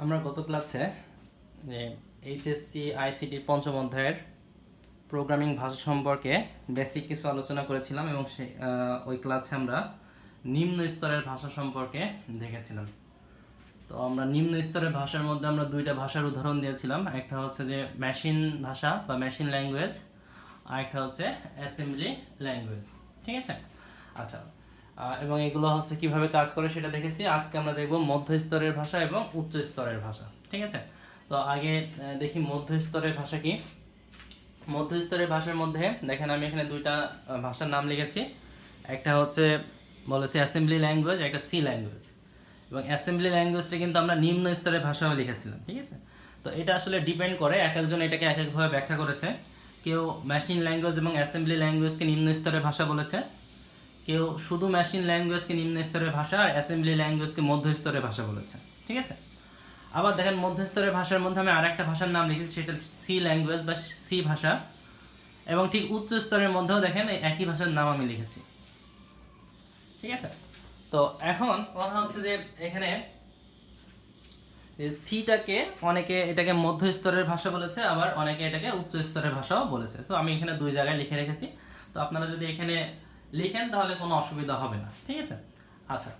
আমরা গত ক্লাসে যে এইচএসসি আইসিটি পঞ্চম অধ্যায়ের প্রোগ্রামিং ভাষা সম্পর্কে বেসিক কিছু আলোচনা করেছিলাম এবং ওই ক্লাসে আমরা নিম্ন স্তরের ভাষা সম্পর্কে দেখেছিলাম। তো আমরা নিম্ন স্তরের ভাষার মধ্যে আমরা দুইটা ভাষার উদাহরণ দিয়েছিলাম, একটা হচ্ছে যে মেশিন ভাষা বা মেশিন ল্যাঙ্গুয়েজ, আর একটা হচ্ছে অ্যাসেম্বলি ল্যাঙ্গুয়েজ। ঠিক আছে, আচ্ছা। এবং এগুলো হচ্ছে কিভাবে কাজ করে সেটা দেখেছি। আজকে আমরা দেখব মধ্য স্তরের ভাষা এবং উচ্চ স্তরের ভাষা। ঠিক আছে, তো আগে দেখি মধ্য স্তরের ভাষা কি। মধ্য স্তরের ভাষার মধ্যে দেখেন আমি এখানে দুইটা ভাষার নাম লিখেছি, একটা হচ্ছে বলেছি অ্যাসেম্বলি ল্যাঙ্গুয়েজ, একটা সি ল্যাঙ্গুয়েজ। এবং অ্যাসেম্বলি ল্যাঙ্গুয়েজটা কিন্তু আমরা নিম্ন স্তরের ভাষাও লিখেছিলাম। ঠিক আছে, তো এটা আসলে ডিপেন্ড করে, এক একজন এটাকে এক একভাবে ব্যাখ্যা করেছে। কেউ মেশিন ল্যাঙ্গুয়েজ এবং অ্যাসেম্বলি ল্যাঙ্গুয়েজকে নিম্ন স্তরের ভাষা বলেছে, কেউ শুধু মেশিন ল্যাঙ্গুয়েজকে নিম্ন স্তরের ভাষা আর অ্যাসেম্বলি ল্যাঙ্গুয়েজকে মধ্য স্তরের ভাষা বলেছে। ঠিক আছে, আবার দেখেন মধ্য স্তরের ভাষার মধ্যে আমি আরেকটা ভাষার নাম লিখেছি, সেটা সি ল্যাঙ্গুয়েজ বা সি ভাষা। এবং ঠিক উচ্চ স্তরের মধ্যেও দেখেন এই একই ভাষার নাম আমি লিখেছি। ঠিক আছে, তো এখন কথা হচ্ছে যে এখানে সিটাকে অনেকে এটাকে মধ্য স্তরের ভাষা বলেছে, আবার অনেকে এটাকে উচ্চ স্তরের ভাষাও বলেছে। তো আমি এখানে দুই জায়গায় লিখে রেখেছি, তো আপনারা যদি এখানে লিখেন তাহলে কোনো অসুবিধা হবে না। ঠিক আছে, আচ্ছা।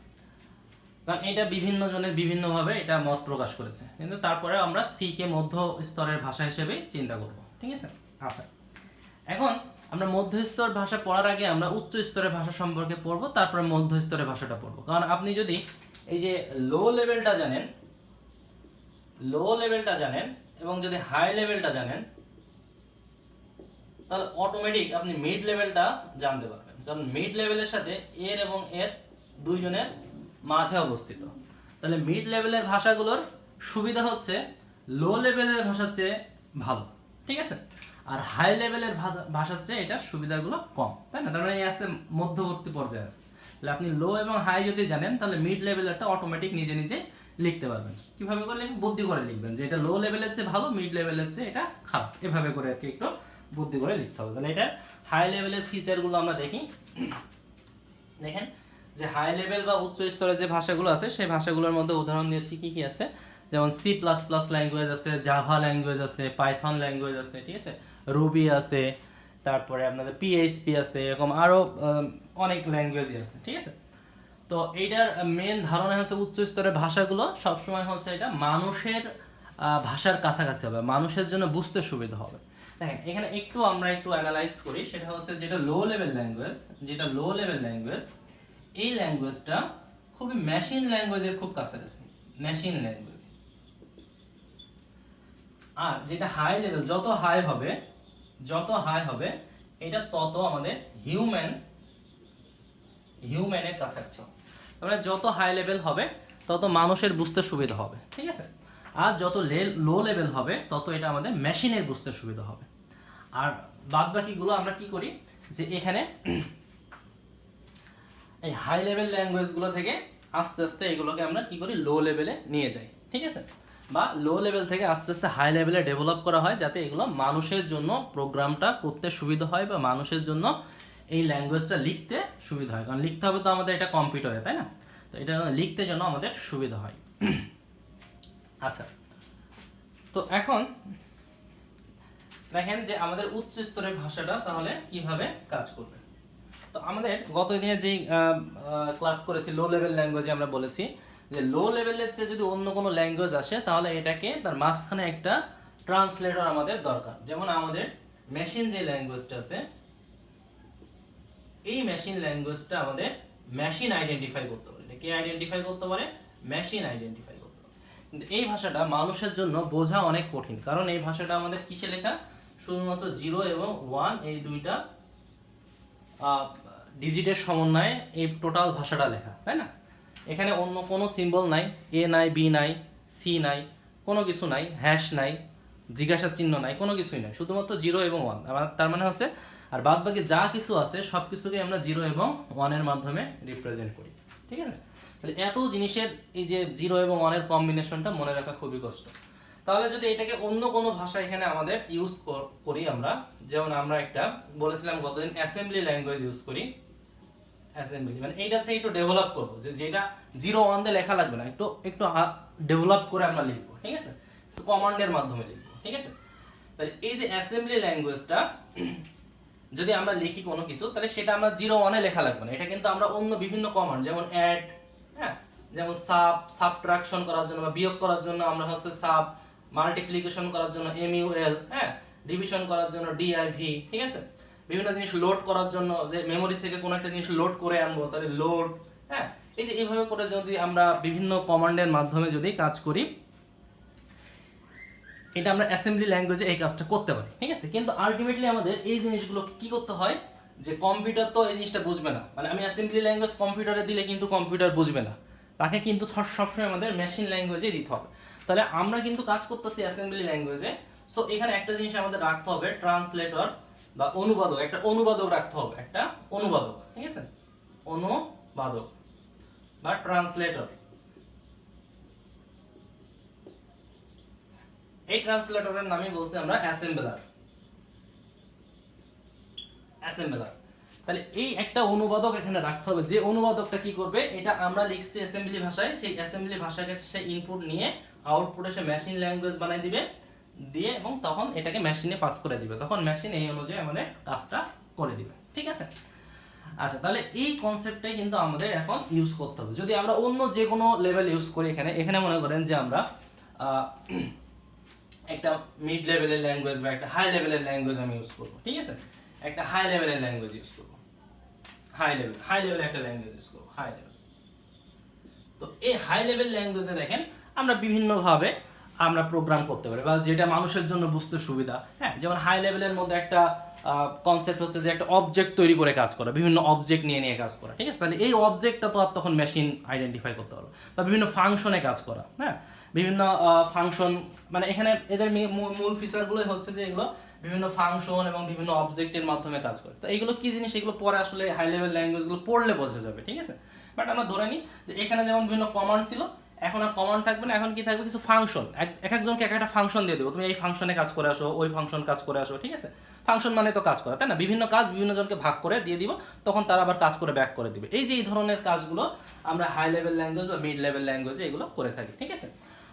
কারণ এটা বিভিন্ন জনের বিভিন্নভাবে এটা মত প্রকাশ করেছে, কিন্তু তারপরে আমরা সি কে মধ্য স্তরের ভাষা হিসেবে চিন্তা করব। ঠিক আছে, আচ্ছা। এখন আমরা মধ্য স্তর ভাষা পড়ার আগে আমরা উচ্চ স্তরের ভাষা সম্পর্কে পড়বো, তারপরে মধ্য স্তরের ভাষাটা পড়বো। কারণ আপনি যদি এই যে লো লেভেলটা জানেন এবং যদি হাই লেভেলটা জানেন, তাহলে অটোমেটিক আপনি মিড লেভেলটা জানতে পারবেন। কারণ মিড লেভেলের সাথে এর এবং এর দুইজনের মাঝে অবস্থিত। তাহলে মিড লেভেলের ভাষাগুলোর সুবিধা হচ্ছে লো লেভেলের ভাষার চেয়ে ভালো। ঠিক আছে, আর হাই লেভেলের ভাষার চেয়ে এটার সুবিধাগুলো কম, তাই না? তার মানে আছে মধ্যবর্তী পর্যায়ে আছে। তাহলে আপনি লো এবং হাই যদি জানেন, তাহলে মিড লেভেলেরটা অটোমেটিক নিজে নিজে লিখতে পারবেন। কিভাবে করে লিখবেন? বুদ্ধি করে লিখবেন যে এটা লো লেভেলের চেয়ে ভালো, মিড লেভেলের চেয়ে এটা খারাপ, এভাবে করে আর কি একটু বুদ্ধি করে লিখতে হবে। তাহলে এটা হাই লেভেলের ফিচারগুলো আমরা দেখি। দেখেন যে হাই লেভেল বা উচ্চ স্তরে যে ভাষাগুলো আছে সেই ভাষাগুলোর মধ্যে উদাহরণ দিয়েছি কি কি আছে। যেমন সি প্লাস প্লাস ল্যাঙ্গুয়েজ আছে, জাভা ল্যাঙ্গুয়েজ আছে, পাইথন ল্যাঙ্গুয়েজ আছে, ঠিক আছে, রুবি আছে, তারপরে আপনাদের পিএইচপি আছে, এরকম আরও অনেক ল্যাঙ্গুয়েজই আছে। ঠিক আছে, তো এইটার মেন ধারণা হচ্ছে উচ্চ স্তরের ভাষাগুলো সবসময় হচ্ছে এটা মানুষের ভাষার কাছাকাছি হবে, মানুষের জন্য বুঝতে সুবিধা হবে। দেখেন এখানে আমরা একটু অ্যানালাইজ করি, সেটা হচ্ছে যেটা লো লেভেল ল্যাঙ্গুয়েজ, এই ল্যাঙ্গুয়েজটা খুবই মেশিন ল্যাঙ্গুয়েজের খুব কাছাকাছি, মেশিন ল্যাঙ্গুয়েজ। আর যেটা হাই লেভেল, যত হাই হবে এটা তত আমাদের হিউম্যানের কাছাকাছি হবে। তাহলে যত হাই লেভেল হবে তত মানুষের বুঝতে সুবিধা হবে। ঠিক আছে, আর যত লো লেভেল হবে তত এটা আমাদের মেশিনের বুঝতে সুবিধা হবে। আর বাদ বাকিগুলো আমরা কি করি যে এখানে এই হাই লেভেল ল্যাঙ্গুয়েজগুলো থেকে আস্তে আস্তে এগুলোকে আমরা কি করি, লো লেভেলে নিয়ে যাই। ঠিক আছে, বা লো লেভেল থেকে আস্তে আস্তে হাই লেভেলে ডেভেলপ করা হয়, যাতে এগুলো মানুষের জন্য প্রোগ্রামটা করতে সুবিধা হয় বা মানুষের জন্য এই ল্যাঙ্গুয়েজটা লিখতে সুবিধা হয়। কারণ লিখতে হবে তো আমাদের এটা কম্পিউটারে, তাই না? তো এটা লিখতে যেন আমাদের সুবিধা হয়। আচ্ছা, তো এখন দেখেন যে আমাদের উচ্চ স্তরের ভাষাটা তাহলে কিভাবে কাজ করবে। তো আমাদের গত দিনে যেই ক্লাস করেছি লো লেভেল ল্যাঙ্গুয়েজে আমরা বলেছি যে লো লেভেলের চেয়ে যদি অন্য কোনো ল্যাঙ্গুয়েজ আসে তাহলে এটাকে তার মাঝখানে একটা ট্রান্সলেটর আমাদের দরকার। যেমন আমাদের মেশিন যে ল্যাঙ্গুয়েজটা আছে, এই মেশিন ল্যাঙ্গুয়েজটা আমাদের মেশিন আইডেন্টিফাই করতে পারে। কে আইডেন্টিফাই করতে পারে? মেশিন আইডেন্টিফাই করতে পারে। কিন্তু এই ভাষাটা মানুষের জন্য বোঝা অনেক কঠিন, কারণ এই ভাষাটা আমাদের কিসে লেখা? শুধুমাত্র 0 এবং 1 এই দুইটা ডিজিটের সমন্বয়ে এই টোটাল ভাষাটা লেখা, তাই না? এখানে অন্য কোনো সিম্বল নাই, এ নাই, বি নাই, সি নাই, কোনো কিছু নাই, হ্যাশ নাই, জিজ্ঞাসা চিহ্ন নাই, কোনো কিছুই নাই, শুধুমাত্র 0 এবং 1। তার মানে হচ্ছে আর বাদ বাকি যা কিছু আছে সব কিছুকে আমরা 0 এবং 1 এর মাধ্যমে রিপ্রেজেন্ট করি। ঠিক আছে, তাহলে এত জিনিসের এই যে 0 এবং 1 এর কম্বিনেশনটা মনে রাখা খুবই কষ্ট। তাহলে যদি এটাকে অন্য কোনো ভাষা এখানে আমাদের ইউজ করি আমরা, যেমন আমরা একটা বলেছিলাম গতদিন অ্যাসেম্বলি ল্যাঙ্গুয়েজ ইউজ করি। অ্যাসেম্বলি মানে এইটা থেকে একটু ডেভেলপ করবো, যে যেটা 0 1 দিয়ে লেখা লাগবে না, একটু একটু ডেভেলপ করে আমরা লিখবো, ঠিক আছে, কমান্ডের মাধ্যমে লিখবো, ঠিক আছে। তাহলে এই যে অ্যাসেম্বলি ল্যাঙ্গুয়েজটা যদি আমরা লিখি কোনো কিছু, তাহলে সেটা আমরা 0 1 এ লেখা লাগবে না, এটা কিন্তু আমরা অন্য বিভিন্ন কমান্ড যেমন অ্যাড, হ্যাঁ, যেমন সাবট্রাকশন করার জন্য বা বিয়োগ করার জন্য আমরা হচ্ছে সাব, মাল্টিপ্লিকেশন করার জন্য MUL, হ্যাঁ, ডিভিশন করার জন্য DIV, ঠিক আছে, বিভিন্ন জিনিস লোড করার জন্য যে মেমরি থেকে কোনো একটা জিনিস লোড করে আনবো তাহলে লোড, হ্যাঁ, এই যে এইভাবে করে যদি আমরা বিভিন্ন কমান্ডের মাধ্যমে যদি কাজ করি, এটা আমরা অ্যাসেম্বলি ল্যাঙ্গুয়েজে এই কাজটা করতে পারি, ঠিক আছে। কিন্তু আলটিমেটলি আমাদের এই জিনিসগুলো কি করতে হয়, যে কম্পিউটার তো এই জিনিসটা বুঝবে না, মানে আমি অ্যাসেম্বলি ল্যাঙ্গুয়েজ কম্পিউটারে দিলে কিন্তু কম্পিউটার বুঝবে না, তাকে কিন্তু সবসময় আমাদের মেশিন ল্যাঙ্গুয়েজে দিতে হবে। তাহলে আমরা কিন্তু কাজ করতেছি অ্যাসেম্বলি ল্যাঙ্গুয়েজে, সো এখানে একটা জিনিস আমাদের রাখতে হবে, ট্রান্সলেটর বা অনুবাদক, একটা অনুবাদক রাখতে হবে, একটা অনুবাদক, ঠিক আছে, অনুবাদক বা ট্রান্সলেটর। এই ট্রান্সলেটরের নামই বলছি আমরা অ্যাসেম্বলার। তাহলে এই একটা অনুবাদক এখানে রাখতে হবে, যে অনুবাদকটা কি করবে, এটা আমরা লিখছি অ্যাসেম্বলি ভাষায়, সেই অ্যাসেম্বলি ভাষাকে সে ইনপুট নিয়ে আউটপুটে সে মেশিন ল্যাঙ্গুয়েজ বানাই দিবে, দিয়ে এবং তখন এটাকে মেশিনে পাস করে দিবে, তখন মেশিন এই অনুযায়ী আমাদের কাজটা করে দিবে, ঠিক আছে। আচ্ছা, তাহলে এই কনসেপ্টটাই কিন্তু আমাদের এখন ইউজ করতে হবে। যদি আমরা অন্য যে কোনো লেভেল ইউজ করি, এখানে মনে করেন যে আমরা একটা মিড লেভেলের ল্যাঙ্গুয়েজ বা একটা হাই লেভেলের ল্যাঙ্গুয়েজ আমি ইউজ করবো, ঠিক আছে, একটা হাই লেভেলের ল্যাঙ্গুয়েজ ইউজ করবো, হাই লেভেল একটা ল্যাঙ্গুয়েজ ইউজ করবো, হাই লেভেল। তো এই হাই লেভেল ল্যাঙ্গুয়েজে দেখেন আমরা বিভিন্নভাবে আমরা প্রোগ্রাম করতে পারি, বা যেটা মানুষের জন্য বুঝতে সুবিধা, হ্যাঁ, যেমন হাই লেভেলের মধ্যে একটা কনসেপ্ট হচ্ছে যে একটা অবজেক্ট তৈরি করে কাজ করা, বিভিন্ন অবজেক্ট নিয়ে কাজ করা, ঠিক আছে। তাহলে এই অবজেক্টটা তো আর তখন মেশিন আইডেন্টিফাই করতে পারবে, বা বিভিন্ন ফাংশনে কাজ করা, হ্যাঁ, বিভিন্ন ফাংশন, মানে এখানে এদের মূল ফিচারগুলো হচ্ছে যে এগুলো বিভিন্ন ফাংশন এবং বিভিন্ন অবজেক্টের মাধ্যমে কাজ করে। তো এইগুলো কি জিনিস, এগুলো পরে আসলে হাই লেভেল ল্যাঙ্গুয়েজগুলো পড়লে বোঝা যাবে, ঠিক আছে। বাট আমরা ধরে নিই যে এখানে যেমন বিভিন্ন কমান্ড ছিল, এখন আর কমান্ড থাকবে না, এখন কি থাকবে, কিছু ফাংশন, এক একজনকে একটা ফাংশন দিয়ে দেবো, তুমি এই ফাংশনে কাজ করে আসো, ওই ফাংশন কাজ করে আসো, ঠিক আছে। ফাংশন মানে তো কাজ করা, তাই না, বিভিন্ন কাজ বিভিন্ন জনকে ভাগ করে দিয়ে দিব, তখন তারা আবার কাজ করে ব্যাক করে দিবে। এই যে এই ধরনের কাজগুলো আমরা হাই লেভেল ল্যাঙ্গুয়েজ বা মিড লেভেল ল্যাঙ্গুয়েজে এগুলো করে থাকি, ঠিক আছে।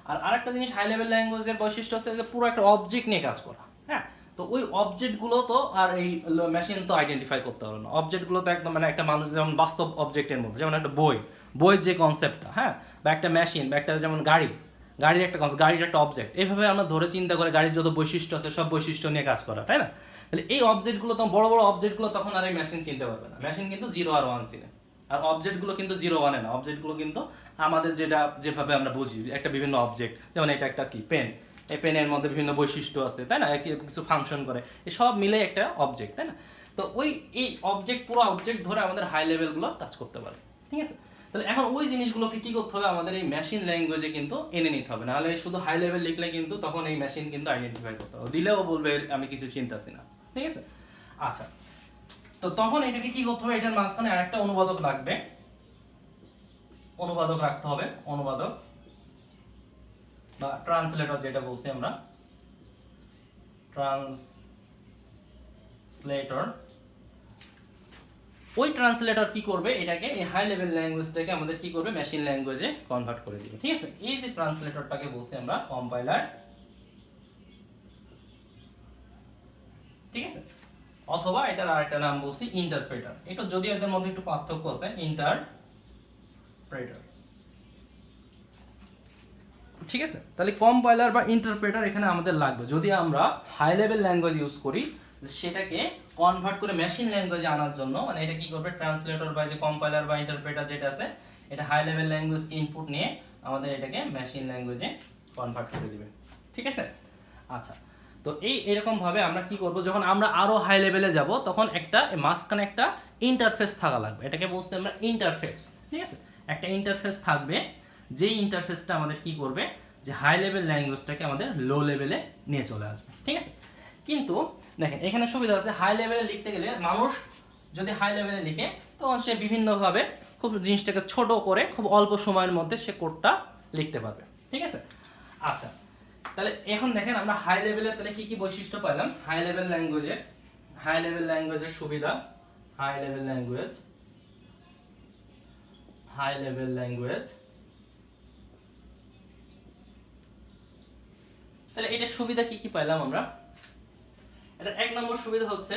আর আরেকটা জিনিস হাই লেভেল ল্যাঙ্গুয়েজের বৈশিষ্ট্য হচ্ছে যে পুরো একটা অবজেক্ট নিয়ে কাজ করা, হ্যাঁ। তো ওই অবজেক্টগুলো তো আর এই মেশিন তো আইডেন্টিফাই করতে পারবে না, অবজেক্টগুলো তো একদম মানে একটা মানুষ যেমন বাস্তব অবজেক্টের মধ্যে, যেমন একটা বইয়ের যে কনসেপ্টটা, হ্যাঁ, বা একটা মেশিন বা একটা যেমন গাড়ির একটা গাড়ির একটা অবজেক্ট, এইভাবে আমরা ধরে চিন্তা করে গাড়ির যত বৈশিষ্ট্য আছে সব বৈশিষ্ট্য নিয়ে কাজ করা, তাই না। তাহলে এই অবজেক্টগুলো তো বড় বড় অবজেক্টগুলো তখন আর এই মেশিন চিনতে পারবে না, মেশিন কিন্তু 0 আর 1 চিনে, আর অবজেক্টগুলো কিন্তু 0 1 না, অবজেক্টগুলো কিন্তু আমাদের যেভাবে আমরা বুঝি একটা বিভিন্ন অবজেক্ট, যেমন এটা একটা কি পেন, এই পেনের মধ্যে বিভিন্ন বৈশিষ্ট্য আছে, তাই না, কিছু ফাংশন করে, এই সব মিলে একটা অবজেক্ট, তাই না। তো এই অবজেক্ট, পুরো অবজেক্ট ধরে আমাদের হাই লেভেলগুলো কাজ করতে পারে, ঠিক আছে। তাহলে এখন ওই জিনিসগুলোকে কি করতে হবে, আমাদের এই মেশিন ল্যাঙ্গুয়েজে কিন্তু এনে নিতে হবে, নাহলে শুধু হাই লেভেল লিখলে কিন্তু তখন এই মেশিন কিন্তু আইডেন্টিফাই করতে হবে, দিলেও বলবে আমি কিছু চিন্তাছি না, ঠিক আছে। আচ্ছা, তো তখন এটাকে কি করতে হবে, এটার মাঝখানে আরেকটা অনুবাদক লাগবে, অনুবাদক রাখতে হবে, অনুবাদক বা ট্রান্সলেটর যেটা বলছি আমরা, ট্রান্সলেটর। ওই ট্রান্সলেটর কি করবে, এটাকে এই হাই লেভেল ল্যাঙ্গুয়েজটাকে আমাদের কি করবে, মেশিন ল্যাঙ্গুয়েজে কনভার্ট করে দিবে, ঠিক আছে। এই যে ট্রান্সলেটরটাকে বলছি আমরা কম্পাইলার, ঠিক আছে, অথবা এটার আরেকটা নাম বলছি ইন্টারপ্রেটার। এটা যদিও এদের মধ্যে একটু পার্থক্য আছে, ইন্টারপ্রেটার, ঠিক আছে। তাহলে কম্পাইলার বা ইন্টারপ্রেটার এখানে আমাদের লাগবে, যদি আমরা হাই লেভেল ল্যাঙ্গুয়েজ ইউজ করি সেটাকে কনভার্ট করে মেশিন ল্যাঙ্গুয়েজে আনার জন্য, মানে এটা কি করবে, ট্রান্সলেটর বা যে কম্পাইলার বা ইন্টারপ্রেটার যেটা আছে, এটা হাই লেভেল ল্যাঙ্গুয়েজ ইনপুট নিয়ে আমাদের এটাকে মেশিন ল্যাঙ্গুয়েজে কনভার্ট করে দিবে, ঠিক আছে। আচ্ছা, তো এরকম ভাবে আমরা কি করব, যখন আমরা আরো হাই লেভেলে যাব তখন একটা মাঝখানে একটা ইন্টারফেস থাকা লাগবে, এটাকে বলছি আমরা ইন্টারফেস, ঠিক আছে। একটা ইন্টারফেস থাকবে, যে ইন্টারফেসটা আমাদের কি করবে, যে হাই লেভেল ল্যাঙ্গুয়েজটাকে আমাদের লো লেভেলে নিয়ে চলে আসবে, ঠিক আছে। কিন্তু দেখেন এখানে সুবিধা আছে, হাই লেভেলে লিখতে গেলে মানুষ যদি হাই লেভেলে লিখে তখন সে বিভিন্নভাবে খুব জিনিসটাকে ছোট করে খুব অল্প সময়ের মধ্যে সে কোডটা লিখতে পারবে, ঠিক আছে। আচ্ছা, তাহলে এখন দেখেন আমরা হাই লেভেলে তাহলে কি কি বৈশিষ্ট্য পাইলাম, হাই লেভেল ল্যাঙ্গুয়েজের সুবিধা, high level language high level language. তাহলে এটা সুবিধা কি কি পাইলাম আমরা? এটা এক নম্বর সুবিধা হচ্ছে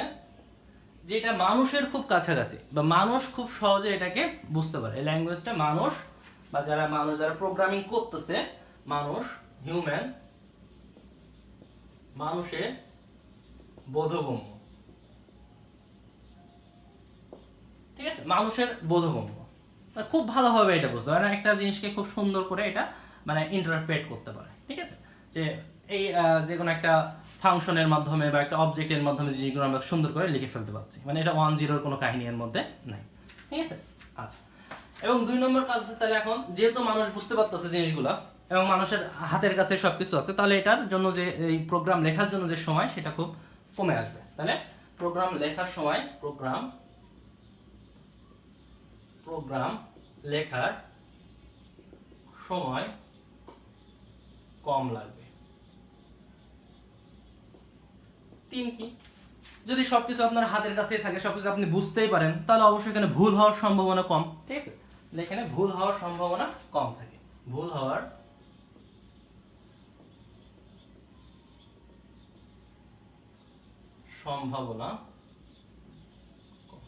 যে এটা মানুষের খুব কাছাকাছি, বা মানুষ খুব সহজে এটাকে বুঝতে পারে। এই ল্যাঙ্গুয়েজটা মানুষ বা যারা প্রোগ্রামিং করতেছে, হিউম্যান, মানুষের বোধগম্য। ঠিক আছে, মানুষের বোধগম্য, খুব ভালোভাবে এটা বুঝতে পারে, একটা জিনিসকে খুব সুন্দর করে এটা মানে ইন্টারপ্রেট করতে পারে। ঠিক আছে, যে এই যে কোনো একটা ফাংশনের মাধ্যমে বা একটা অবজেক্টের মাধ্যমে জিনিসগুলো আমরা সুন্দর করে লিখে ফেলতে পারছি, মানে এটা 1-0 কোনো কাহিনী এর মধ্যে নাই। ঠিক আছে, আচ্ছা। এবং 2 নম্বর কাজ হচ্ছে, তাহলে এখন যেহেতু মানুষ বুঝতে পারতেছে জিনিসগুলো এবং মানুষের হাতের কাছে সবকিছু আছে, তাহলে এটার জন্য যে এই প্রোগ্রাম লেখার জন্য যে সময় সেটা খুব কমে আসবে। তাহলে প্রোগ্রাম লেখার সময় প্রোগ্রাম লেখার সময় কম লাগবে। 3 কি, যদি সবকিছু আপনার হাতের কাছে থাকে, সবকিছু আপনি বুঝতেই পারেন, তাহলে অবশ্যই এখানে ভুল হওয়ার সম্ভাবনা কম। ঠিক আছে, এখানে ভুল হওয়ার সম্ভাবনা কম থাকে, ভুল হওয়ার সম্ভাবনা কম।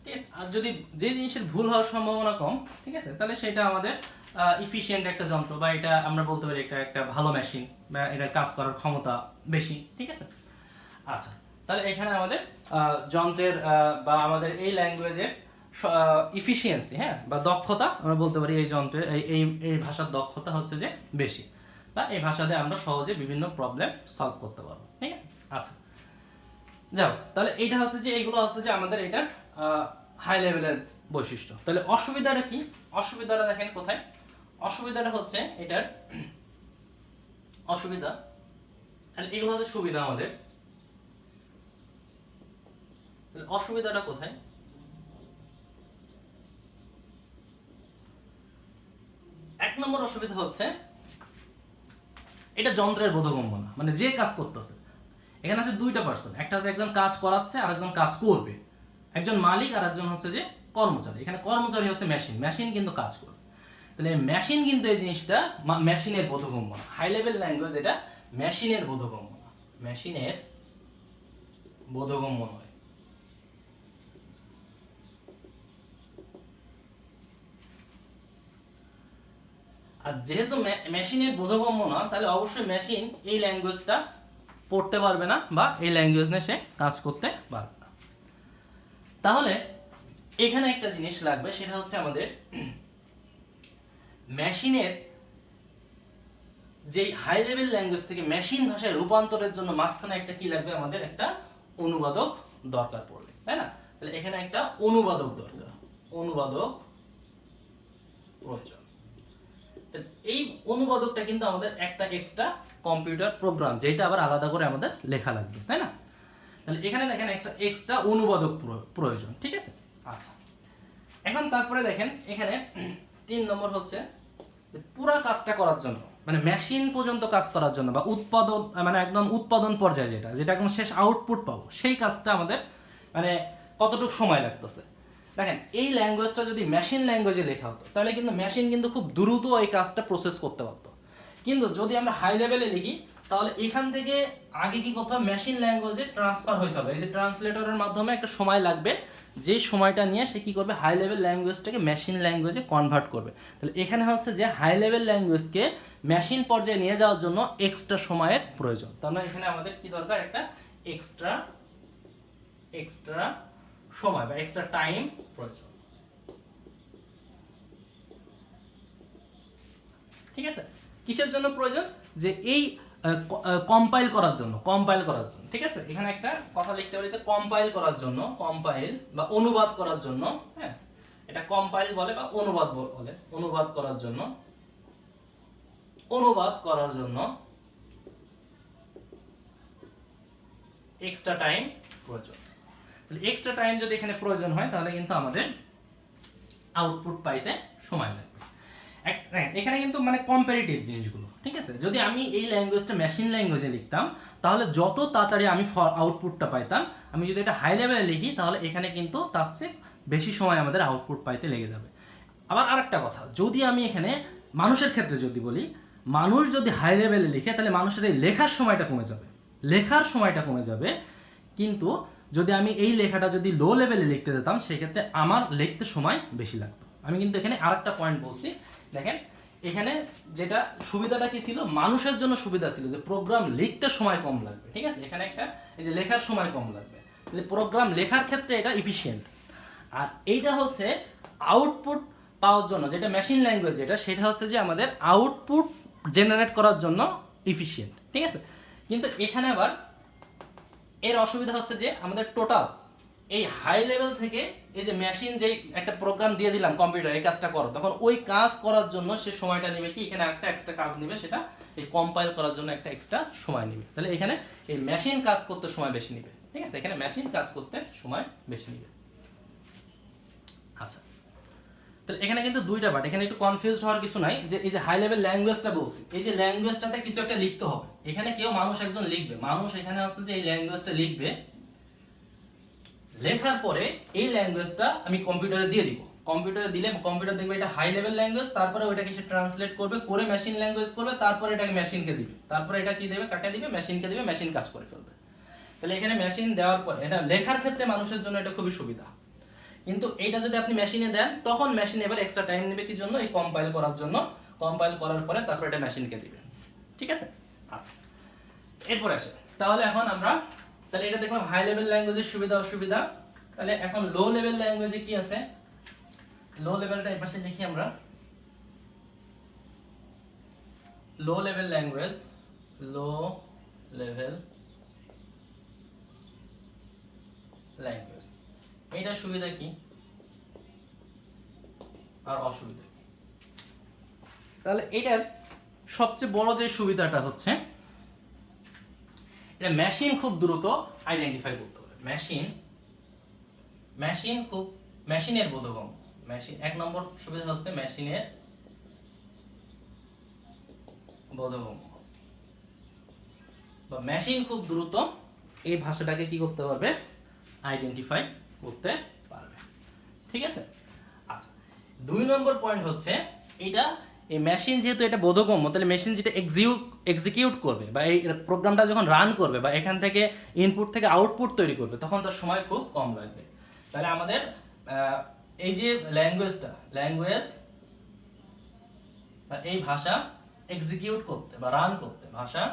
ঠিক আছে, আর যদি যে জিনিসের ভুল হওয়ার সম্ভাবনা কম, ঠিক আছে, তাহলে সেটা আমাদের ইফিশিয়েন্ট একটা যন্ত্র, বা এটা আমরা বলতে পারি এটা একটা ভালো মেশিন, বা এটা কাজ করার ক্ষমতা বেশি। ঠিক আছে, আচ্ছা। তাহলে এখানে আমাদের যন্ত্রের বা আমাদের এই ল্যাঙ্গুয়েজের ইফিশিয়েন্সি, হ্যাঁ, বা দক্ষতা আমরা বলতে পারি এই যন্ত্রের এই ভাষার দক্ষতা হচ্ছে যে বেশি, বা এই ভাষাতে আমরা সহজে বিভিন্ন প্রবলেম সলভ করতে পারবো। ঠিক আছে, আচ্ছা, যাও। তাহলে এইটা হচ্ছে যে এইগুলো হচ্ছে যে আমাদের এটার হাই লেভেলের বৈশিষ্ট্য। তাহলে অসুবিধাটা কি? অসুবিধাটা দেখেন কোথায়। অসুবিধাটা হচ্ছে এটার অসুবিধা, আর এগুলো হচ্ছে সুবিধা আমাদের। অসুবিধাটা কোথায়? এক নম্বর অসুবিধা হচ্ছে এটা যন্ত্রের বোধগম্য না, মানে যে কাজ করতেছে, এখানে আছে 2টা পার্সন, একটা হচ্ছে একজন কাজ করাচ্ছে আর একজন কাজ করবে, একজন মালিক আর একজন হচ্ছে যে কর্মচারী। এখানে কর্মচারী হচ্ছে মেশিন, মেশিন কিন্তু কাজ করবে। তাহলে মেশিন কিন্তু এই জিনিসটা মেশিনের বোধগম্য না। হাই লেভেল ল্যাঙ্গুয়েজ এটা মেশিনের বোধগম্য না, মেশিনের বোধগম্য নয়। আর যেহেতু মেশিনের বোধগম্য না, তাহলে অবশ্যই মেশিন এই ল্যাঙ্গুয়েজটা পড়তে পারবে না, বা এই ল্যাঙ্গুয়েজ নিয়ে সে কাজ করতে পারবে না। তাহলে এখানে একটা জিনিস লাগবে, সেটা হচ্ছে আমাদের মেশিনের যে হাই লেভেল ল্যাঙ্গুয়েজ থেকে মেশিন ভাষায় রূপান্তরের জন্য মাঝখানে একটা কি লাগবে, আমাদের একটা অনুবাদক দরকার পড়বে, তাই না? তাহলে এখানে একটা অনুবাদক দরকার, অনুবাদক প্রয়োজন। এই অনুবাদকটা কিন্তু আমাদের একটা এক্সট্রা কম্পিউটার প্রোগ্রাম, যেটা আবার আলাদা করে আমাদের লেখা লাগবে, তাই না? তাহলে এখানে দেখেন একটা এক্সট্রা অনুবাদক প্রয়োজন। ঠিক আছে, আচ্ছা। এখন তারপরে দেখেন এখানে 3 নম্বর হচ্ছে পুরা কাজটা করার জন্য, মানে মেশিন পর্যন্ত কাজ করার জন্য, বা উৎপাদন, মানে একদম উৎপাদন পর্যায়ে যেটা একদম শেষ আউটপুট পাবো, সেই কাজটা আমাদের মানে কতটুকু সময় লাগতেছে। দেখেন এই ল্যাঙ্গুয়েজটা যদি মেশিন ল্যাঙ্গুয়েজে লেখা হতো, তাহলে কিন্তু মেশিন কিন্তু খুব দ্রুত এই কাজটা প্রসেস করতে পারতো। কিন্তু যদি আমরা হাই লেভেলে লিখি, তাহলে এখান থেকে আগে কি করতে হবে, মেশিন ল্যাঙ্গুয়েজে ট্রান্সফার হইতে হবে। এই যে ট্রান্সলেটরের মাধ্যমে একটা সময় লাগবে, যে সময়টা নিয়ে সে কি করবে, হাই লেভেল ল্যাঙ্গুয়েজটাকে মেশিন ল্যাঙ্গুয়েজে কনভার্ট করবে। তাহলে এখানে হচ্ছে যে হাই লেভেল ল্যাঙ্গুয়েজকে মেশিন পর্যায়ে নিয়ে যাওয়ার জন্য এক্সট্রা সময়ের প্রয়োজন। তাহলে এখানে আমাদের কি দরকার, একটা এক্সট্রা সময় বা এক্সট্রা টাইম প্রয়োজন। ঠিক আছে, কিসের জন্য প্রয়োজন, যে এই কম্পাইল করার জন্য। ঠিক আছে, এখানে একটা কথা লিখতে পারি যে কম্পাইল করার জন্য, কম্পাইল বা অনুবাদ করার জন্য, হ্যাঁ, এটা কম্পাইল বলে বা অনুবাদ বলে, অনুবাদ করার জন্য এক্সট্রা টাইম প্রয়োজন। এক্সট্রা টাইম যদি এখানে প্রয়োজন হয়, তাহলে কিন্তু আমাদের আউটপুট পাইতে সময় লাগবে। এখানে কিন্তু মানে কম্পারেটিভ জিনিসগুলো, ঠিক আছে। যদি আমি এই ল্যাঙ্গুয়েজটা মেশিন ল্যাঙ্গুয়েজে লিখতাম তাহলে যত তাড়াতাড়ি আমি আউটপুটটা পাইতাম, আমি যদি এটা হাই লেভেলে লিখি তাহলে এখানে কিন্তু তার চেয়ে বেশি সময় আমাদের আউটপুট পাইতে লেগে যাবে। আবার আরেকটা কথা, যদি আমি এখানে মানুষের ক্ষেত্রে যদি বলি, মানুষ যদি হাই লেভেলে লিখে তাহলে মানুষের এই লেখার সময়টা কমে যাবে, কিন্তু যদি আমি এই লেখাটা যদি লো লেভেলে লিখতে যেতাম সেক্ষেত্রে আমার লিখতে সময় বেশি লাগতো। আমি কিন্তু এখানে আরেকটা পয়েন্ট বলছি, দেখেন এখানে যেটা সুবিধাটা কি ছিল, মানুষের জন্য সুবিধা ছিল যে প্রোগ্রাম লিখতে সময় কম লাগবে, ঠিক আছে। এখানে একটা এই যে লেখার সময় কম লাগবে, তাহলে প্রোগ্রাম লেখার ক্ষেত্রে এটা ইফিশিয়েন্ট। আর এইটা হচ্ছে আউটপুট পাওয়ার জন্য, যেটা মেশিন ল্যাঙ্গুয়েজ সেটা হচ্ছে যে আমাদের আউটপুট জেনারেট করার জন্য ইফিশিয়েন্ট, ঠিক আছে। কিন্তু এখানে আবার এর অসুবিধা হচ্ছে যে আমাদের টোটাল এই হাই লেভেল থেকে এই যে মেশিন যেই একটা প্রোগ্রাম দিয়ে দিলাম কম্পিউটার এই কাজটা করো, তখন ওই কাজ করার জন্য সে সময়টা নেবে কি, এখানে একটা এক্সট্রা কাজ নেবে, সেটা এই কম্পাইল করার জন্য একটা এক্সট্রা সময় নেবে। তাহলে এখানে এই মেশিন কাজ করতে সময় বেশি নেবে, ঠিক আছে। এখানে মেশিন কাজ করতে সময় বেশি নেবে। আচ্ছা, তাহলে এখানে কিন্তু দুইটা পার্ট, এখানে একটু কনফিউজড হওয়ার কিছু নাই। যে এই যে হাই লেভেল ল্যাঙ্গুয়েজটা বলছি, এই যে ল্যাঙ্গুয়েজটাতে কিছু একটা লিখতে হবে, এখানে কেউ মানুষ একজন লিখবে, মানুষ এখানে আসছে যে এই ল্যাঙ্গুয়েজটা লিখবে, লেখার পরে এই ল্যাঙ্গুয়েজটা আমি কম্পিউটারে দিয়ে দিব, কম্পিউটারে দিলে কম্পিউটার দেখবে এটা হাই লেভেল ল্যাঙ্গুয়েজ, তারপরে ওইটাকে সে ট্রান্সলেট করবে, করে মেশিন ল্যাঙ্গুয়েজ করবে, তারপরে এটাকে মেশিনকে দিবে, তারপরে এটা কি দেবে, কাকে দিবে, মেশিনকে দিবে, মেশিন কাজ করে ফেলবে। তাহলে এখানে মেশিন দেওয়ার পর এটা লেখার ক্ষেত্রে মানুষের জন্য এটা খুবই সুবিধা, কিন্তু এইটা যদি আপনি মেশিনে দেন তখন মেশিন এবার এক্সট্রা টাইম নেবে কি জন্য, এই কম্পাইল করার জন্য। কম্পাইল করার পরে তারপর এটা মেশিনকে দিবে, ঠিক আছে। আচ্ছা, এরপরে আসে তাহলে এখন আমরা তাহলে এটা দেখলাম হাই লেভেল ল্যাঙ্গুয়েজের সুবিধা অসুবিধা। তাহলে এখন লো লেভেল ল্যাঙ্গুয়েজে কি আছে, লো লেভেলটা এই পাশে লিখি আমরা। Low level language, low level language, এইটার সুবিধা কি আর অসুবিধা কি? তাহলে এটার সবচেয়ে বড় যে সুবিধাটা হচ্ছে এটা মেশিন খুব দ্রুত আইডেন্টিফাই করতে পারে। মেশিন খুব মেশিনের বোধগম্য, মেশিন এক নম্বর সুবিধা হচ্ছে মেশিনের বোধগম্য, বা মেশিন খুব দ্রুত এই ভাষাটাকে কি করতে পারবে, আইডেন্টিফাই করতে পারবে, ঠিক আছে। আচ্ছা, দুই নম্বর পয়েন্ট হচ্ছে এটা এই মেশিন যেহেতু এটা বোধগম্য, তাহলে মেশিন যেটা এক্সিকিউট করবে বা এই প্রোগ্রামটা যখন রান করবে বা এখান থেকে ইনপুট থেকে আউটপুট তৈরি করবে তখন তার সময় খুব কম লাগবে। তাহলে আমাদের এই যে ল্যাঙ্গুয়েজ এই ভাষা এক্সিকিউট করতে বা রান করতে, ভাষা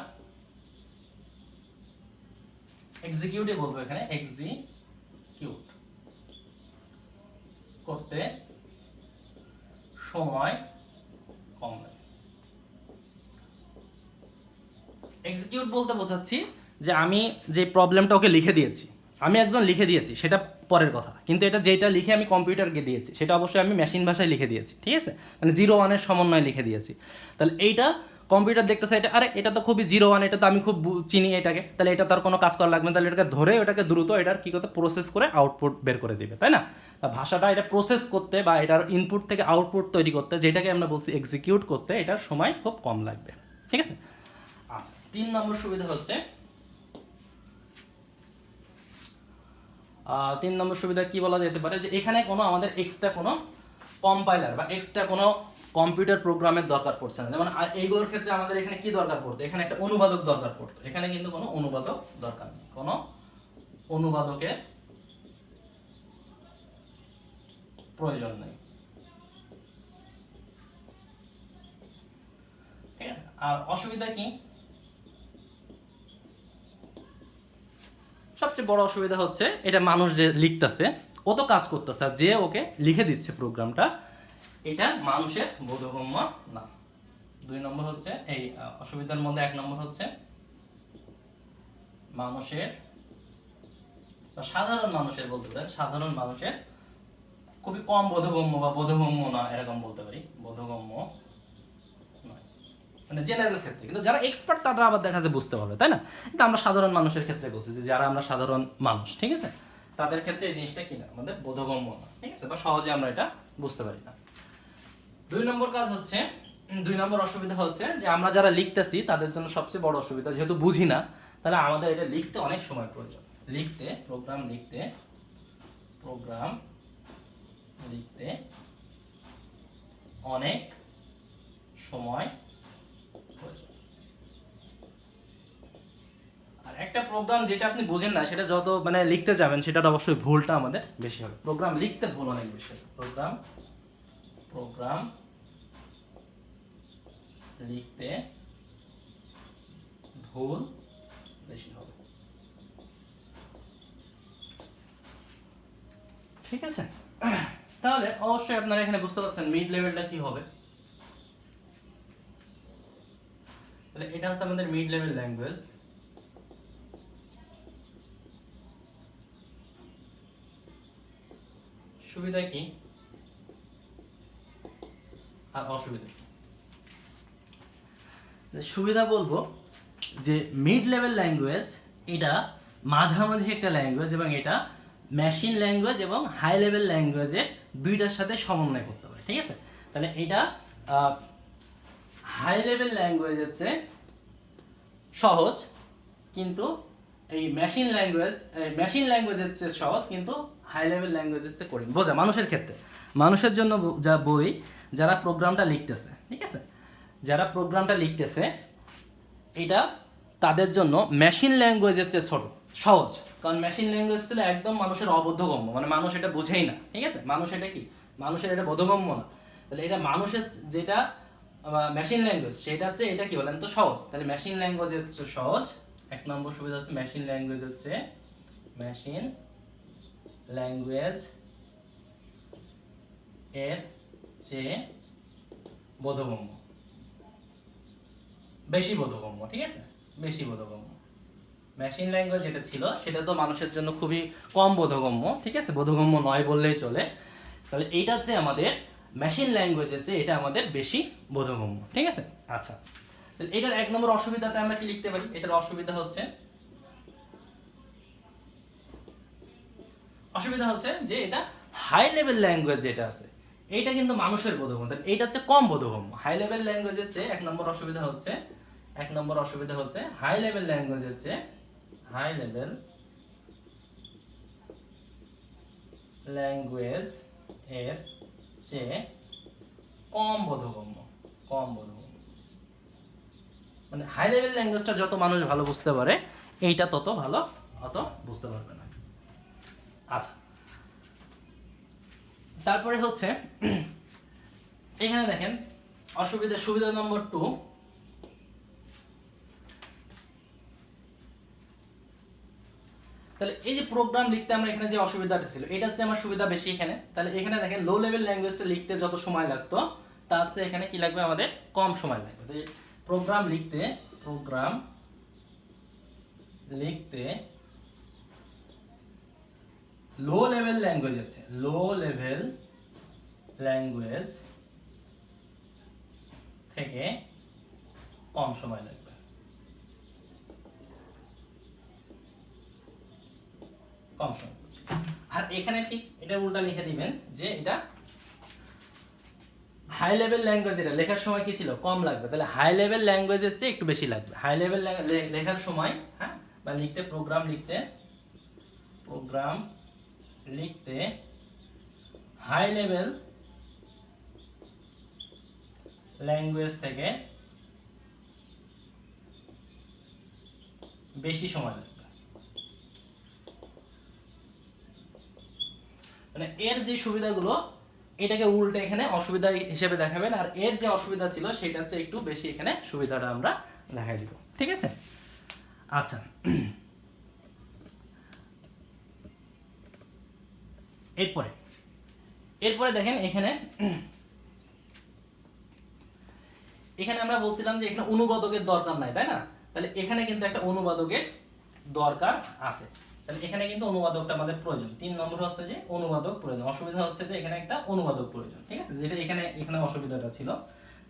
এক্সিকিউটই বলবো এখানে, এক্সিকিউট করতে সময় কম লাগে। এক্সিকিউট বলতে বোঝাচ্ছি যে আমি যে প্রবলেমটা ওকে লিখে দিয়েছি, আমি একজন লিখে দিয়েছি সেটা পরের কথা, কিন্তু এটা যেটা লিখে আমি কম্পিউটারকে দিয়েছি সেটা অবশ্যই আমি মেশিন ভাষায় লিখে দিয়েছি, ঠিক আছে। মানে 0-1 সমন্বয়ে লিখে দিয়েছি। তাহলে এইটা কম্পিউটার দেখতেছে, এটা আরে এটা তো খুবই 0-1, এটা তো আমি খুব চিনি এটাকে, তাহলে এটা তার কোনো কাজ করা লাগবে না, তাহলে এটাকে ধরে ওটাকে দ্রুত এটার কি করতে প্রসেস করে আউটপুট বের করে দিবে, তাই না। ভাষাটা এটা প্রসেস করতে বা এটার ইনপুট থেকে আউটপুট তৈরি করতে, যেটাকে আমরা বলছি এক্সিকিউট করতে, এটার সময় খুব কম লাগবে, ঠিক আছে। আচ্ছা, 3 নম্বর সুবিধা হচ্ছে 3 নম্বর সুবিধা কি বলা যেতে পারে, যে এখানে কোনো আমাদের এক্সট্রা কোনো কম্পাইলার বা এক্সট্রা কোনো কম্পিউটার প্রোগ্রামের দরকার পড়ছে না। যেমন এইগুলোর ক্ষেত্রে আমাদের এখানে কি দরকার পড়তো, এখানে একটা অনুবাদক দরকার পড়তো, এখানে কিন্তু কোনো অনুবাদক দরকার নেই, কোনো অনুবাদকের প্রয়োজন নেই, ঠিক আছে। আর অসুবিধা কি, সবচেয়ে বড় অসুবিধা হচ্ছে এটা মানুষ যে লিখতেছে ও তো কাজ করতেছে, আর যে ওকে লিখে দিচ্ছে প্রোগ্রামটা এটা মানুষের বোধগম্য না। 2 নম্বর হচ্ছে এই অসুবিধার মধ্যে 1 নম্বর হচ্ছে মানুষের বা সাধারণ মানুষের বলতে পারেন, সাধারণ মানুষের খুবই কম বোধগম্য বা বোধগম্য না এরকম বলতে পারি, বোধগম্য নয় মানে জেনারেল ক্ষেত্রে। কিন্তু যারা এক্সপার্ট তারা আবার দেখা যায় বুঝতে পারবে, তাই না। কিন্তু আমরা সাধারণ মানুষের ক্ষেত্রে বলছি যে যারা আমরা সাধারণ মানুষ, ঠিক আছে, তাদের ক্ষেত্রে এই জিনিসটা কি না আমাদের বোধগম্য না, ঠিক আছে, বা সহজে আমরা এটা বুঝতে পারি না। দুই নম্বর কাজ হচ্ছে, দুই নম্বর অসুবিধা হচ্ছে যে আমরা যারা লিখতেছি তাদের জন্য সবচেয়ে বড় অসুবিধা, যেহেতু বুঝি না তাহলে আমাদের এটা লিখতে অনেক সময় প্রয়োজন। প্রোগ্রাম লিখতে অনেক সময় প্রয়োজন। আর একটা প্রোগ্রাম যেটা আপনি বুঝেন না সেটা যত মানে লিখতে যাবেন সেটার অবশ্যই ভুলটা আমাদের বেশি হবে। প্রোগ্রাম লিখতে ভুল অনেক বেশি হবে। প্রোগ্রাম লিখতে ভুল বেশি হবে। ঠিক আছে, তাহলে অবশ্যই আপনারা এখানে বুঝতে পারছেন মিড লেভেলটা কি হবে। তাহলে এটা হচ্ছে আমাদের মিড লেভেল ল্যাঙ্গুয়েজ। সুবিধা কি আর অসুবিধা কি? সুবিধা বলবো যে মিড লেভেল ল্যাঙ্গুয়েজ এটা মাঝামাঝি একটা ল্যাঙ্গুয়েজ, এবং এটা মেশিন ল্যাঙ্গুয়েজ এবং হাই লেভেল ল্যাঙ্গুয়েজের দুইটার সাথে সমন্বয় করতে পারে। ঠিক আছে, তাহলে এটা হাই লেভেল ল্যাঙ্গুয়েজের চেয়ে সহজ, কিন্তু এই মেশিন ল্যাঙ্গুয়েজের চেয়ে সহজ, কিন্তু হাই লেভেল ল্যাঙ্গুয়েজের চেয়ে কঠিন। বোঝা মানুষের ক্ষেত্রে, মানুষের জন্য যা বই যারা প্রোগ্রামটা লিখতেছে, ঠিক আছে, যারা প্রোগ্রামটা লিখতেছে এটা তাদের জন্য মেশিন ল্যাঙ্গুয়েজের চেয়ে সহজ, কারণ মেশিন ল্যাঙ্গুয়েজ ছিল একদম মানুষের অবোধগম্য, মানে মানুষ এটা বুঝেই না। ঠিক আছে, মানুষের এটা বোধগম্য না। তাহলে এটা মানুষের যেটা মেশিন ল্যাঙ্গুয়েজ সেটা হচ্ছে এটা কি বলেন তো সহজ। তাহলে মেশিন ল্যাঙ্গুয়েজ হচ্ছে সহজ, এক নম্বর সুবিধা হচ্ছে মেশিন ল্যাঙ্গুয়েজ এর চেয়ে বোধগম্য, বেশি বোধগম্য। ঠিক আছে, বেশি বোধগম্য। মেশিন ল্যাঙ্গুয়েজ যেটা ছিল সেটা তো মানুষের জন্য খুবই কম বোধগম্য। ঠিক আছে, বোধগম্য নয় বললেই চলে। তাহলে এইটা হচ্ছে আমাদের মেশিন ল্যাঙ্গুয়েজের চেয়ে এটা আমাদের বেশি বোধগম্য। ঠিক আছে, আচ্ছা, তাহলে এটার এক নম্বর অসুবিধাতে আমরা কি লিখতে পারি? এটার অসুবিধা হচ্ছে যে এটা হাই লেভেল ল্যাঙ্গুয়েজ যেটা আছে এইটা কিন্তু মানুষের বোধগম্য, তাহলে এইটা হচ্ছে কম বোধগম্য। হাই লেভেল ল্যাঙ্গুয়েজের চেয়ে এক নম্বর অসুবিধা হচ্ছে হাই লেভেল ল্যাঙ্গুয়েজের চেয়ে এর চেয়ে কম বোধগম্য। মানে হাই লেভেল ল্যাঙ্গুয়েজটা যত মানুষ ভালো বুঝতে পারে এইটা তত ভালো অত বুঝতে পারবে না। আচ্ছা, তারপরে হচ্ছে এখানে দেখেন সুবিধা নম্বর 2, তাহলে এই যে প্রোগ্রাম লিখতে আমরা এখানে যে অসুবিধাটা ছিল এটা হচ্ছে আমার সুবিধা বেশি এখানে। তাহলে এখানে দেখেন লো লেভেল ল্যাঙ্গুয়েজটা লিখতে যত সময় লাগতো তার চেয়ে এখানে কি লাগবে আমাদের কম সময় লাগবে। তো প্রোগ্রাম লিখতে লো লেভেল ল্যাঙ্গুয়েজ থেকে কম সময় লাগবে। আর এখানে ঠিক এটা উল্টা লিখে দিবেন যে এটা হাই লেভেল ল্যাঙ্গুয়েজ, এটা লেখার সময় কি ছিল কম লাগবে, তাহলে হাই লেভেল ল্যাঙ্গুয়েজের চেয়ে একটু বেশি লাগবে। হাই লেভেল লেখার সময়, হ্যাঁ, বা প্রোগ্রাম লিখতে হাই লেভেল ল্যাঙ্গুয়েজ থেকে বেশি সময় লাগবে। মানে এর যে সুবিধাগুলো এটাকে উল্টে এখানে অসুবিধা হিসেবে দেখাবেন, আর এর যে অসুবিধা ছিল সেটা হচ্ছে একটু বেশি এখানে সুবিধাটা আমরা দেখাই দিব। ঠিক আছে, আচ্ছা, এরপরে দেখেন এখানে আমরা বলছিলাম যে এখানে অনুবাদকের দরকার নাই, তাই না? তাহলে এখানে কিন্তু একটা অনুবাদকের দরকার আছে। তাহলে এখানে কিন্তু অনুবাদকটা আমাদের প্রয়োজন। 3 নম্বর হচ্ছে যে অনুবাদক প্রয়োজন। অসুবিধা হচ্ছে যে এখানে একটা অনুবাদক প্রয়োজন। ঠিক আছে, যেটা এখানে অসুবিধাটা ছিল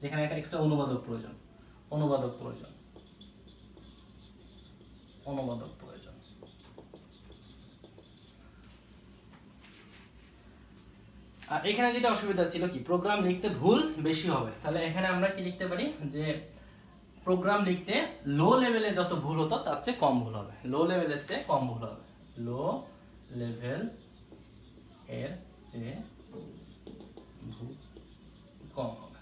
যেখানে একটা এক্সট্রা অনুবাদক প্রয়োজন। আর এখানে যেটা অসুবিধা ছিল কি, প্রোগ্রাম লিখতে ভুল বেশি হবে। তাহলে এখানে আমরা কি লিখতে পারি যে প্রোগ্রাম লিখতে লো লেভেলে যত ভুল হতো তার চেয়ে কম ভুল হবে, লো লেভেলের চেয়ে কম ভুল হবে, লো লেভেল এর চেয়ে ভুল কম হবে।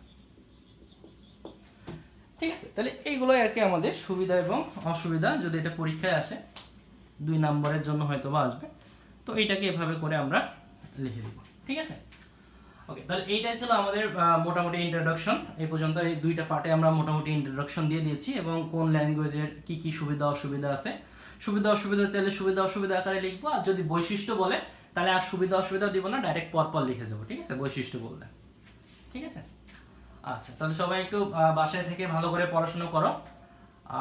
ঠিক আছে, তাহলে এইগুলোই আর কি আমাদের সুবিধা এবং অসুবিধা। যদি এটা পরীক্ষায় আসে 2 নম্বরের জন্য হয়তো বা আসবে, তো এইটাকে এভাবে করে আমরা লিখে দিব। ঠিক আছে, ওকে। তাহলে এইটাই ছিল আমাদের মোটামুটি ইন্ট্রোডাকশন। এই পর্যন্ত এই দুইটা পার্টে আমরা মোটামুটি ইন্ট্রোডাকশন দিয়ে দিয়েছি এবং কোন ল্যাঙ্গুয়েজের কি কি সুবিধা অসুবিধা আছে, সুবিধা অসুবিধা চাইলে সুবিধা অসুবিধা আকারে লিখবো, আর যদি বৈশিষ্ট্য বলে তাহলে আর সুবিধা অসুবিধা দিব না, ডাইরেক্ট পরপর লিখে যাবো। ঠিক আছে, বৈশিষ্ট্য বললে। ঠিক আছে, আচ্ছা, তাহলে সবাই একটু বাসায় থেকে ভালো করে পড়াশোনা করো।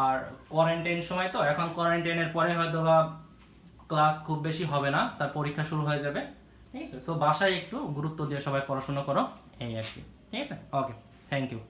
আর কোয়ারেন্টাইন সময় তো, এখন কোয়ারেন্টাইনের পরে হয়তো বা ক্লাস খুব বেশি হবে না, তার পরীক্ষা শুরু হয়ে যাবে। ঠিক আছে, সো বাসায় একটু গুরুত্ব দিয়ে সবাই পড়াশোনা করো, এই আর কি। ঠিক আছে, ওকে, থ্যাংক ইউ।